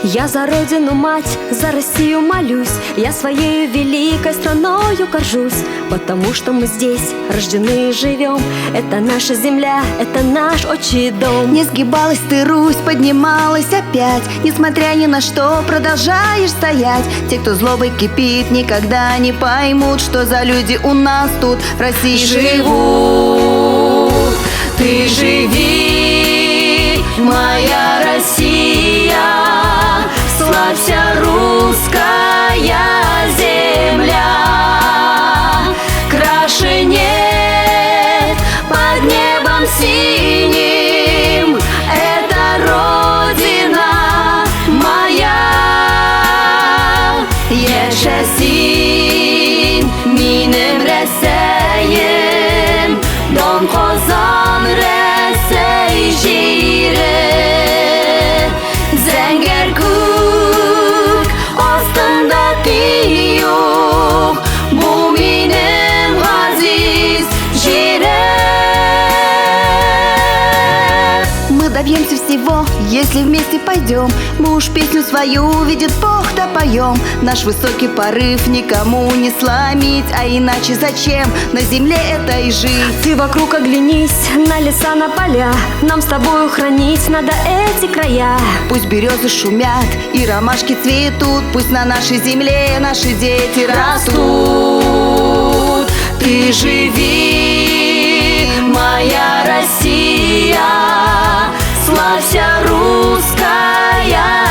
Я за родину мать, за Россию молюсь. Я своей великой страною горжусь, потому что мы здесь рождены и живем. Это наша земля, это наш отчий дом. Не сгибалась ты, Русь, поднималась опять. Несмотря ни на что, продолжаешь стоять. Те, кто злобой кипит, никогда не поймут, что за люди у нас тут в России живут. Ты живи, моя Россия, славься, русская земля. Краше нет под небом синим, это Родина моя. Yaşasın benim Rəsəyim, Dom Qozan Rəsəy şiiri. Zəngərkuk astında tiyuq, bu benim aziz şiirim. Мы добьемся всего, если вместе пойдем. Мы уж песню свою, видит Бог, да поем. Наш высокий порыв никому не сломить, а иначе зачем на земле этой жить? Ты вокруг оглянись, на леса, на поля. Нам с тобою хранить надо эти края. Пусть березы шумят и ромашки цветут, пусть на нашей земле наши дети растут. Ты живи, моя Россия, славься, русская